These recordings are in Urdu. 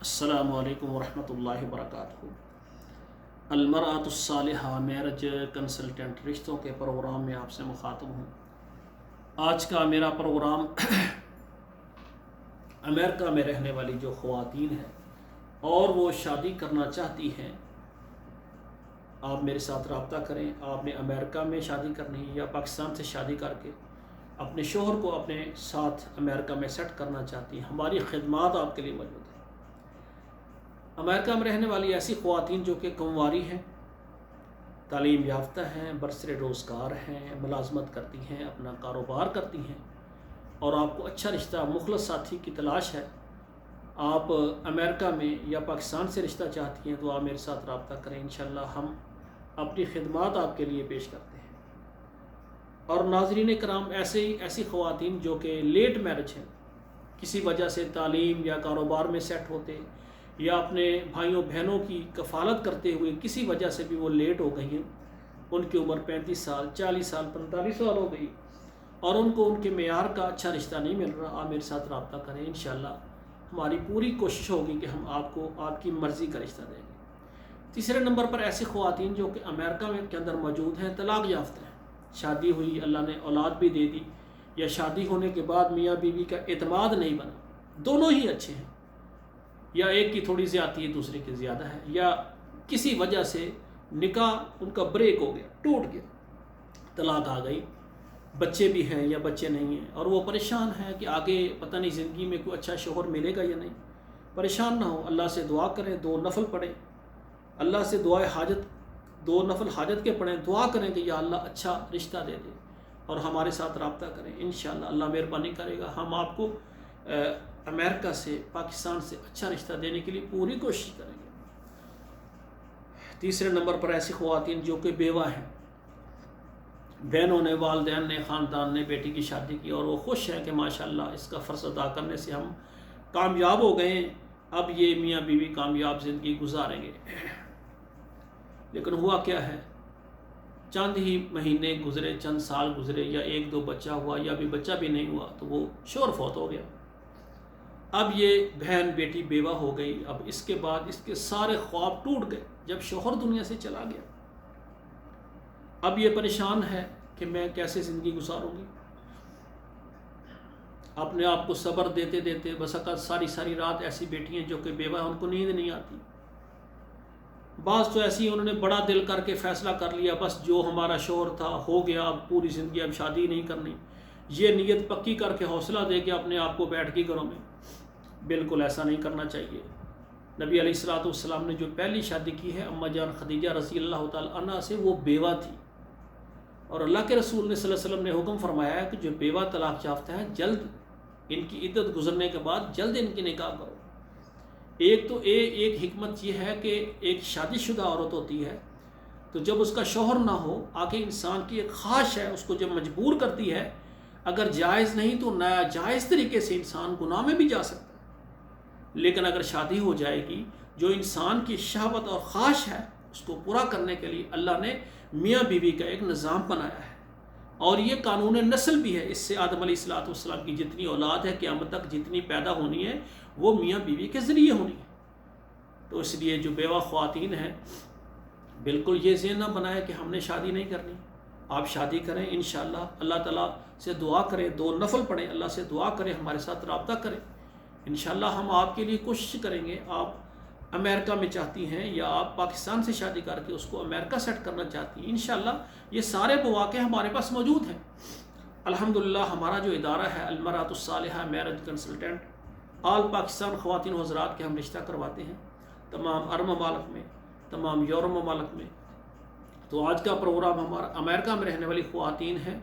السلام علیکم ورحمۃ اللہ وبرکاتہ۔ المرأۃ الصالحہ میرج کنسلٹنٹ رشتوں کے پروگرام میں آپ سے مخاطب ہوں۔ آج کا میرا پروگرام امریکہ میں رہنے والی جو خواتین ہیں اور وہ شادی کرنا چاہتی ہیں، آپ میرے ساتھ رابطہ کریں۔ آپ نے امریکہ میں شادی کرنی ہے یا پاکستان سے شادی کر کے اپنے شوہر کو اپنے ساتھ امریکہ میں سیٹ کرنا چاہتی ہیں، ہماری خدمات آپ کے لیے موجود ہیں۔ امریکہ میں رہنے والی ایسی خواتین جو کہ کمواری ہیں، تعلیم یافتہ ہیں، برسر روزگار ہیں، ملازمت کرتی ہیں، اپنا کاروبار کرتی ہیں اور آپ کو اچھا رشتہ، مخلص ساتھی کی تلاش ہے، آپ امریکہ میں یا پاکستان سے رشتہ چاہتی ہیں، تو آپ میرے ساتھ رابطہ کریں۔ انشاءاللہ ہم اپنی خدمات آپ کے لیے پیش کرتے ہیں۔ اور ناظرین کرام، ایسی خواتین جو کہ لیٹ میرج ہیں، کسی وجہ سے تعلیم یا کاروبار میں سیٹ ہوتے یا اپنے بھائیوں بہنوں کی کفالت کرتے ہوئے کسی وجہ سے بھی وہ لیٹ ہو گئی ہیں، ان کی عمر 35 سال 40 سال 45 سال ہو گئی اور ان کو ان کے معیار کا اچھا رشتہ نہیں مل رہا، آپ میرے ساتھ رابطہ کریں۔ انشاءاللہ ہماری پوری کوشش ہوگی کہ ہم آپ کو آپ کی مرضی کا رشتہ دیں گے۔ تیسرے نمبر پر ایسی خواتین جو کہ امریکہ کے اندر موجود ہیں، طلاق یافتہ ہیں، شادی ہوئی، اللہ نے اولاد بھی دے دی، یا شادی ہونے کے بعد میاں بیوی کا اعتماد نہیں بنا، دونوں ہی اچھے ہیں، یا ایک کی تھوڑی زیادتی ہے دوسرے کی زیادہ ہے، یا کسی وجہ سے نکاح ان کا بریک ہو گیا، ٹوٹ گیا، طلاق آ گئی، بچے بھی ہیں یا بچے نہیں ہیں، اور وہ پریشان ہیں کہ آگے پتہ نہیں زندگی میں کوئی اچھا شوہر ملے گا یا نہیں۔ پریشان نہ ہو، اللہ سے دعا کریں، 2 نفل پڑھیں، اللہ سے دعائے حاجت، 2 نفل حاجت کے پڑھیں، دعا کریں کہ یا اللہ اچھا رشتہ دے دے اور ہمارے ساتھ رابطہ کریں۔ انشاءاللہ اللہ مہربانی کرے گا، ہم آپ کو امریکہ سے، پاکستان سے اچھا رشتہ دینے کے لیے پوری کوشش کریں گے۔ تیسرے نمبر پر ایسی خواتین جو کہ بیوہ ہیں، بہنوں نے، والدین نے، خاندان نے بیٹی کی شادی کی اور وہ خوش ہیں کہ ماشاءاللہ اس کا فرض ادا کرنے سے ہم کامیاب ہو گئے ہیں، اب یہ میاں بیوی کامیاب زندگی گزاریں گے۔ لیکن ہوا کیا ہے، چند ہی مہینے گزرے، چند سال گزرے، یا 1-2 بچہ ہوا، یا بھی بچہ بھی نہیں ہوا تو وہ شوہر فوت ہو گیا۔ اب یہ بہن بیٹی بیوہ ہو گئی، اب اس کے بعد اس کے سارے خواب ٹوٹ گئے جب شوہر دنیا سے چلا گیا۔ اب یہ پریشان ہے کہ میں کیسے زندگی گزاروں گی، اپنے آپ کو صبر دیتے دیتے بس ساری رات ایسی بیٹی ہیں جو کہ بیوہ ہیں، ان کو نیند نہیں آتی۔ بعض تو ایسی انہوں نے بڑا دل کر کے فیصلہ کر لیا، بس جو ہمارا شوہر تھا ہو گیا، اب پوری زندگی اب شادی نہیں کرنی، یہ نیت پکی کر کے حوصلہ دے کے اپنے آپ کو بیٹھ کے گھروں میں۔ بالکل ایسا نہیں کرنا چاہیے۔ نبی علیہ السلام نے جو پہلی شادی کی ہے اماں جان خدیجہ رضی اللہ تعالیٰ عنہ سے، وہ بیوہ تھی، اور اللہ کے رسول نے صلی اللہ علیہ وسلم نے حکم فرمایا ہے کہ جو بیوہ طلاق یافتہ ہیں، جلد ان کی عدت گزرنے کے بعد جلد ان کی نکاح کرو۔ ایک حکمت یہ ہے کہ ایک شادی شدہ عورت ہوتی ہے تو جب اس کا شوہر نہ ہو، آگے انسان کی ایک خواہش ہے، اس کو جب مجبور کرتی ہے، اگر جائز نہیں تو ناجائز طریقے سے انسان گناہ میں بھی جا سکتا ہے، لیکن اگر شادی ہو جائے گی، جو انسان کی شہوت اور خواہش ہے اس کو پورا کرنے کے لیے اللہ نے میاں بیوی کا ایک نظام بنایا ہے، اور یہ قانون نسل بھی ہے۔ اس سے آدم علیہ السلام کی جتنی اولاد ہے، قیامت تک جتنی پیدا ہونی ہے، وہ میاں بیوی کے ذریعے ہونی ہے۔ تو اس لیے جو بیوہ خواتین ہیں، بالکل یہ ذہن نہ بنائے کہ ہم نے شادی نہیں کرنی، آپ شادی کریں انشاءاللہ، اللہ تعالیٰ سے دعا کریں، 2 نفل پڑھیں، اللہ سے دعا کریں، ہمارے ساتھ رابطہ کریں، انشاءاللہ ہم آپ کے لیے کوشش کریں گے۔ آپ امریکہ میں چاہتی ہیں یا آپ پاکستان سے شادی کر کے اس کو امریکہ سیٹ کرنا چاہتی ہیں، انشاءاللہ یہ سارے مواقع ہمارے پاس موجود ہیں۔ الحمدللہ ہمارا جو ادارہ ہے المرأۃ الصالحہ میرج کنسلٹنٹ، آل پاکستان خواتین و حضرات کے ہم رشتہ کرواتے ہیں، تمام عرب ممالک میں، تمام یورپ ممالک میں۔ تو آج کا پروگرام ہمارا امریکہ میں رہنے والی خواتین ہیں،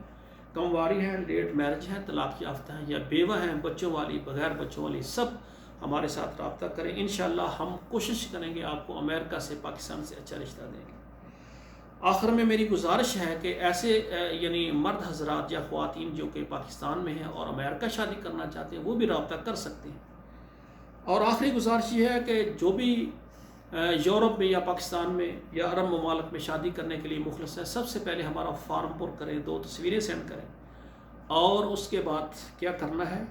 کمواری ہیں، لیٹ میرج ہیں، طلاق یافتہ ہیں یا بیوہ ہیں، بچوں والی، بغیر بچوں والی، سب ہمارے ساتھ رابطہ کریں۔ انشاءاللہ ہم کوشش کریں گے آپ کو امریکہ سے، پاکستان سے اچھا رشتہ دیں گے۔ آخر میں میری گزارش ہے کہ ایسے یعنی مرد حضرات یا خواتین جو کہ پاکستان میں ہیں اور امریکہ شادی کرنا چاہتے ہیں، وہ بھی رابطہ کر سکتے ہیں۔ اور آخری گزارش یہ ہے کہ جو بھی یورپ میں یا پاکستان میں یا عرب ممالک میں شادی کرنے کے لیے مخلص ہے، سب سے پہلے ہمارا فارم پر کریں، 2 تصویریں سینڈ کریں، اور اس کے بعد کیا کرنا ہے،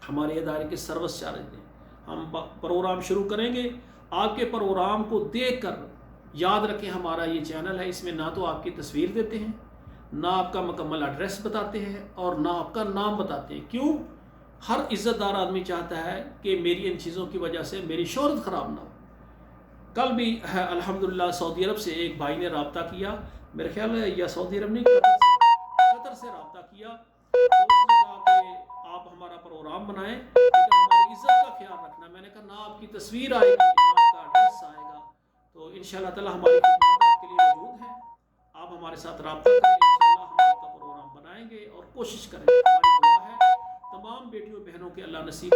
ہمارے ادارے کے سروس چارج دیں۔ ہم پروگرام شروع کریں گے. آپ کے پروگرام کو دیکھ کر یاد رکھیں ہمارا یہ چینل ہے, اس میں نہ تو آپ کی تصویر دیتے ہیں, نہ آپ کا مکمل ایڈریس بتاتے ہیں, اور نہ آپ کا نام بتاتے ہیں. کیوں؟ ہر عزت دار آدمی چاہتا ہے کہ میری ان چیزوں کی وجہ سے میری شہرت خراب نہ ہو. کل بھی الحمدللہ سعودی عرب سے ایک بھائی نے رابطہ کیا, میرے خیال ہے یا سعودی عرب نے قطر سے رابطہ کیا, تو اس نے کہا کہ آپ ہمارا پروگرام بنائیں لیکن ہماری عزت کا خیال رکھنا. میں نے کہا نہ آپ کی تصویر آئے گی نہ آپ کا ایڈریس آئے گا. تو انشاءاللہ تعالی ہماری خدمات آپ کے لیے موجود ہیں, آپ ہمارے ساتھ رابطہ کریں, انشاءاللہ ہم آپ کا پروگرام بنائیں گے اور کوشش کریں گے. ہماری دعا ہے تمام بیٹیوں بہنوں کے اللہ نصیب